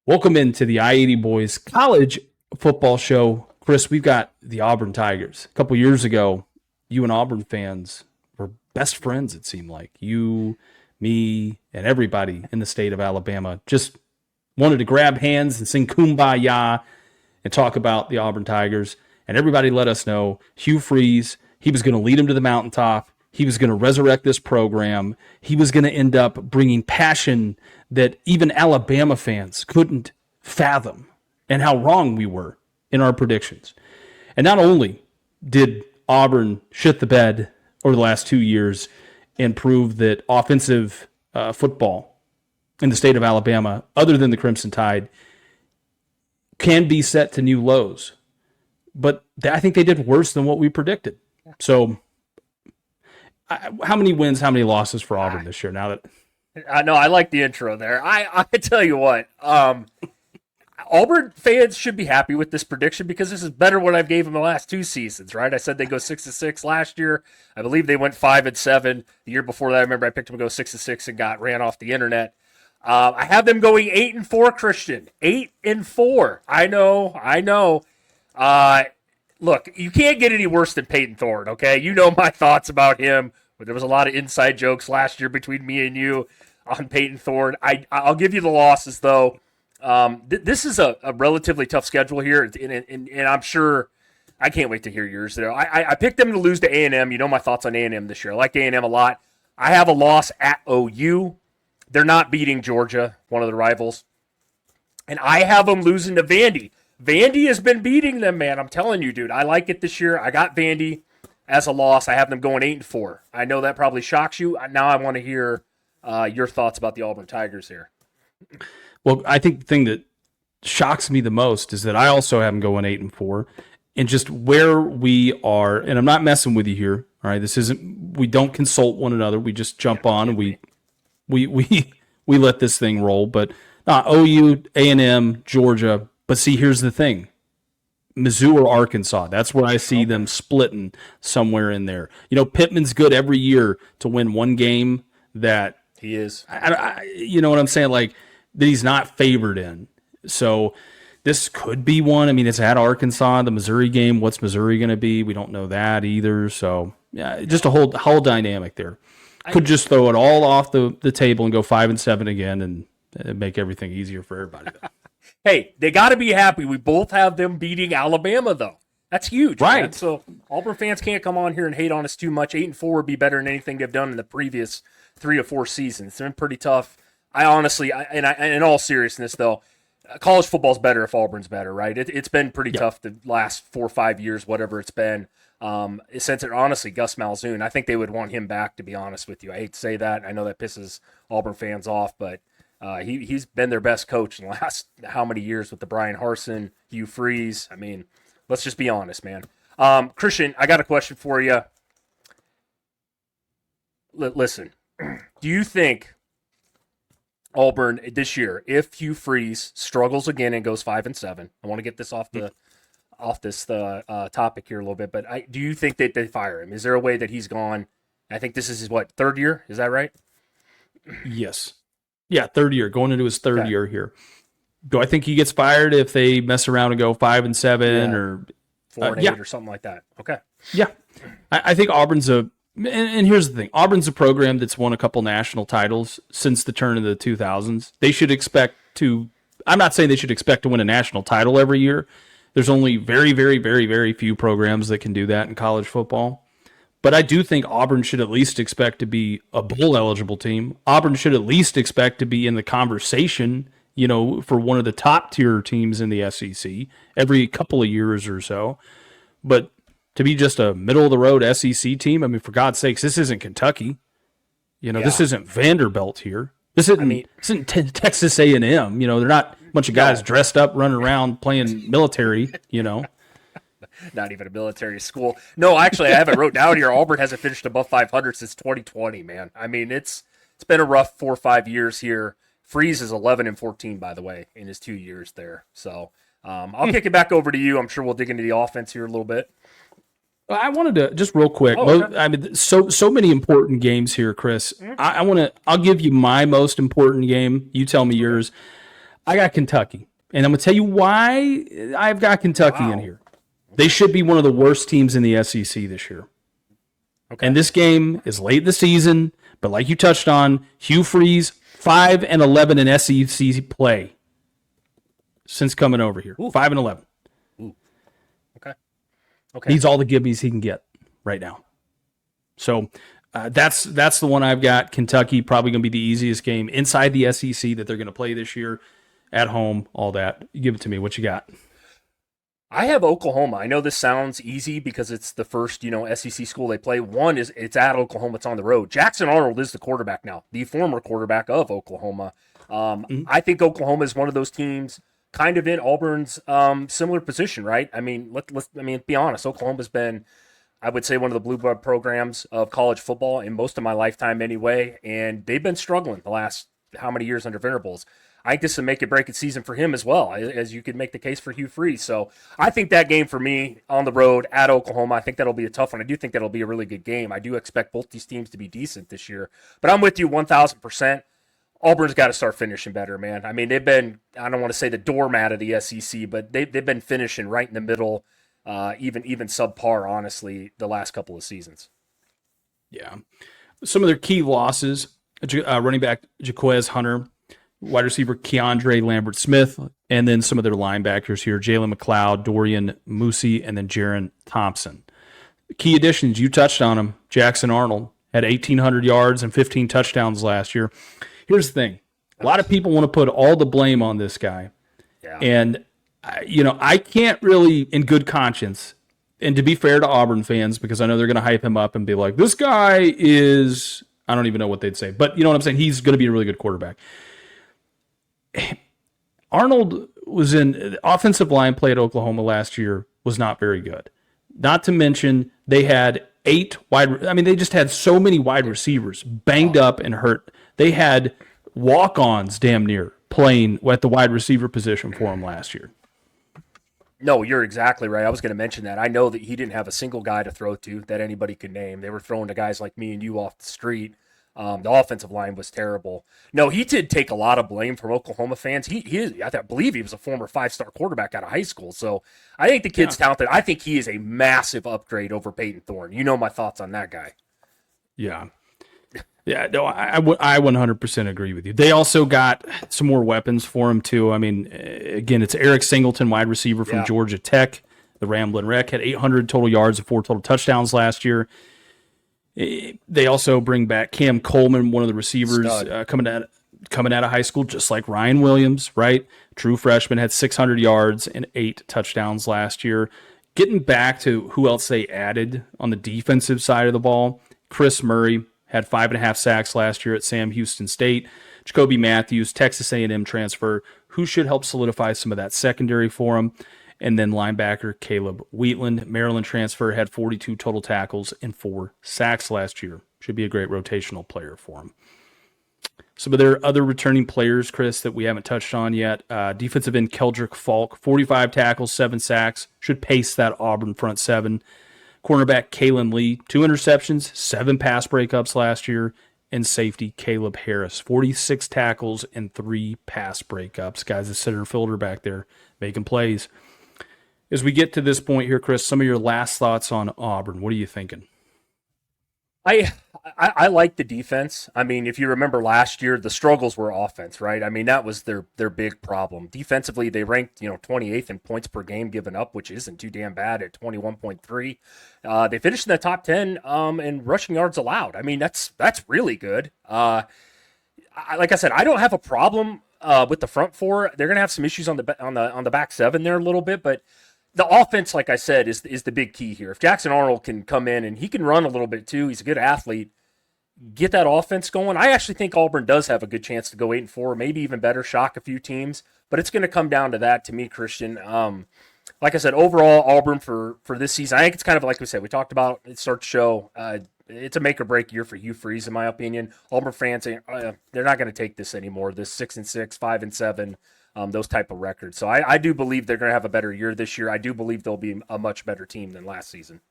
Welcome into the I-80 Boys College Football Show. Chris, we've got the Auburn Tigers. A couple years ago, you and Auburn fans were best friends, it seemed like. You, me, and everybody in the state of Alabama just wanted to grab hands and sing Kumbaya and talk about the Auburn Tigers. And everybody let us know Hugh Freeze, he was going to lead them to the mountaintop. He was going to resurrect this program. He was going to end up bringing passion that even Alabama fans couldn't fathom, and how wrong we were in our predictions. And not only did Auburn shit the bed over the last 2 years and prove that offensive football in the state of Alabama, other than the Crimson Tide, can be set to new lows, but I think they did worse than what we predicted. So how many wins, how many losses for Auburn this year? Now that I know, I like the intro there. I tell you what, Auburn fans should be happy with this prediction because this is better what I've gave them the last 2 seasons, right? I said they go 6-6 last year. I believe they went 5-7 the year before that. I remember I picked them to go 6-6 and got ran off the internet. I have them going 8-4, Christian. 8-4. I know. Look, you can't get any worse than Peyton Thorne, okay? You know my thoughts about him. But there was a lot of inside jokes last year between me and you on Peyton Thorne. I'll give you the losses, though. This is a relatively tough schedule here, and I'm sure I can't wait to hear yours there. I picked them to lose to A&M. You know my thoughts on A&M this year. I like A&M a lot. I have a loss at OU. They're not beating Georgia, one of the rivals. And I have them losing to Vandy. Vandy has been beating them, man. I'm telling you, dude. I like it this year. I got Vandy as a loss. I have them going 8-4. I know that probably shocks you. Now I want to hear your thoughts about the Auburn Tigers here. Well, I think the thing that shocks me the most is that I also have them going 8-4, and just where we are. And I'm not messing with you here. All right, this isn't. We don't consult one another. We just jump on and we let this thing roll. But OU, A&M, Georgia. But see, here's the thing. Mizzou or Arkansas. That's where I see them splitting somewhere in there. You know, Pittman's good every year to win one game that he is. You know what I'm saying? Like, that he's not favored in. So this could be one. I mean, it's at Arkansas, the Missouri game. What's Missouri going to be? We don't know that either. So, yeah, just a whole dynamic there. Could just throw it all off the table and go 5-7 again and make everything easier for everybody. Hey, they got to be happy. We both have them beating Alabama, though. That's huge, right? Man. So Auburn fans can't come on here and hate on us too much. 8-4 would be better than anything they've done in the previous 3 or 4 seasons. It's been pretty tough. I honestly, in all seriousness, though, college football's better if Auburn's better, right? It's been pretty tough the last 4 or 5 years, whatever it's been. Since it honestly, Gus Malzahn, I think they would want him back. To be honest with you, I hate to say that. I know that pisses Auburn fans off, but. He's been their best coach in the last how many years with the Brian Harsin, Hugh Freeze. I mean, let's just be honest, man. Christian, I got a question for you. Listen, do you think Auburn this year, if Hugh Freeze struggles again and goes 5-7, I want to get this off this topic here a little bit, but do you think that they fire him? Is there a way that he's gone? I think this is his, 3rd year? Is that right? Yes. Yeah, 3rd year, going into his 3rd year here. Do I think he gets fired if they mess around and go 5-7 or 4-8 or something like that? Okay. Yeah, I think Auburn's and here's the thing: Auburn's a program that's won a couple national titles since the turn of the 2000s. They should expect to. I'm not saying they should expect to win a national title every year. There's only very, very, very, very few programs that can do that in college football. But I do think Auburn should at least expect to be a bowl-eligible team. Auburn should at least expect to be in the conversation, you know, for one of the top-tier teams in the SEC every couple of years or so. But to be just a middle-of-the-road SEC team, I mean, for God's sakes, this isn't Kentucky. You know, this isn't Vanderbilt here. This isn't Texas A&M. You know, they're not a bunch of guys dressed up, running around, playing military, you know. Not even a military school. No, actually, I have it wrote down here. Auburn hasn't finished above 500 since 2020, man. I mean, it's been a rough 4 or 5 years here. Freeze is 11-14, by the way, in his 2 years there. So I'll kick it back over to you. I'm sure we'll dig into the offense here a little bit. I wanted to just real quick. Okay. I mean, so many important games here, Chris. I'll give you my most important game. You tell me yours. I got Kentucky, and I'm going to tell you why I've got Kentucky in here. They should be one of the worst teams in the SEC this year. Okay. And this game is late in the season, but like you touched on, Hugh Freeze 5-11 in SEC play since coming over here. 5-11. Okay. Needs all the gibbies he can get right now. So that's the one I've got. Kentucky probably going to be the easiest game inside the SEC that they're going to play this year, at home, all that. You give it to me. What you got? I have Oklahoma. I know this sounds easy because it's the first, SEC school they play. One is it's at Oklahoma. It's on the road. Jackson Arnold is the quarterback now, the former quarterback of Oklahoma. I think Oklahoma is one of those teams kind of in Auburn's similar position, right? I mean, let's be honest. Oklahoma's been, I would say, one of the blue blood programs of college football in most of my lifetime anyway, and they've been struggling the last how many years under Venables. I think this is a make-it-break-it season for him as well, as you could make the case for Hugh Freeze. So I think that game for me on the road at Oklahoma, I think that'll be a tough one. I do think that'll be a really good game. I do expect both these teams to be decent this year. But I'm with you 1,000%. Auburn's got to start finishing better, man. I mean, they've been, I don't want to say the doormat of the SEC, but they've been finishing right in the middle, even subpar, honestly, the last couple of seasons. Yeah. Some of their key losses, running back Jaquez Hunter, wide receiver Keandre Lambert-Smith, and then some of their linebackers here, Jalen McLeod, Dorian Musi, and then Jaron Thompson. Key additions, you touched on them. Jackson Arnold had 1,800 yards and 15 touchdowns last year. Here's the thing. A lot of people want to put all the blame on this guy. Yeah. And, I can't really, in good conscience, and to be fair to Auburn fans, because I know they're going to hype him up and be like, this guy is, I don't even know what they'd say, but you know what I'm saying? He's going to be a really good quarterback. Arnold was in the offensive line play at Oklahoma last year was not very good. Not to mention they had they just had so many wide receivers banged up and hurt. They had walk-ons damn near playing at the wide receiver position for him last year. No, you're exactly right. I was going to mention that. I know that he didn't have a single guy to throw to that anybody could name. They were throwing to guys like me and you off the street. The offensive line was terrible. No, he did take a lot of blame from Oklahoma fans. I believe he was a former 5-star quarterback out of high school. So I think the kid's talented. I think he is a massive upgrade over Peyton Thorne. You know my thoughts on that guy. Yeah. Yeah, no, I 100% agree with you. They also got some more weapons for him, too. I mean, again, it's Eric Singleton, wide receiver from Georgia Tech. The Ramblin' Wreck had 800 total yards and 4 total touchdowns last year. They also bring back Cam Coleman, one of the receivers coming out of high school, just like Ryan Williams, right? True freshman, had 600 yards and 8 touchdowns last year. Getting back to who else they added on the defensive side of the ball, Chris Murray had 5.5 sacks last year at Sam Houston State. Jacoby Matthews, Texas A&M transfer, who should help solidify some of that secondary for him. And then linebacker Caleb Wheatland, Maryland transfer, had 42 total tackles and 4 sacks last year. Should be a great rotational player for him. Some of their other returning players, Chris, that we haven't touched on yet. Defensive end Keldrick Falk, 45 tackles, 7 sacks. Should pace that Auburn front 7. Cornerback Kalen Lee, 2 interceptions, 7 pass breakups last year. And safety Caleb Harris, 46 tackles and 3 pass breakups. Guys, the center fielder back there making plays. As we get to this point here, Chris, some of your last thoughts on Auburn. What are you thinking? I like the defense. I mean, if you remember last year, the struggles were offense, right? I mean, that was their big problem. Defensively, they ranked 28th in points per game given up, which isn't too damn bad at 21.3. They finished in the top 10 in rushing yards allowed. I mean, that's really good. Like I said, I don't have a problem with the front 4. They're gonna have some issues on the back 7 there a little bit, but the offense, like I said, is the big key here. If Jackson Arnold can come in and he can run a little bit too, he's a good athlete. Get that offense going. I actually think Auburn does have a good chance to go 8-4, maybe even better, shock a few teams. But it's going to come down to that, to me, Christian. Like I said, overall, Auburn for this season, I think it's kind of like we said. We talked about it. Start to show. It's a make or break year for Hugh Freeze, in my opinion. Auburn fans, they're not going to take this anymore. This 6-6, 5-7. Those type of records. So I do believe they're going to have a better year this year. I do believe they'll be a much better team than last season.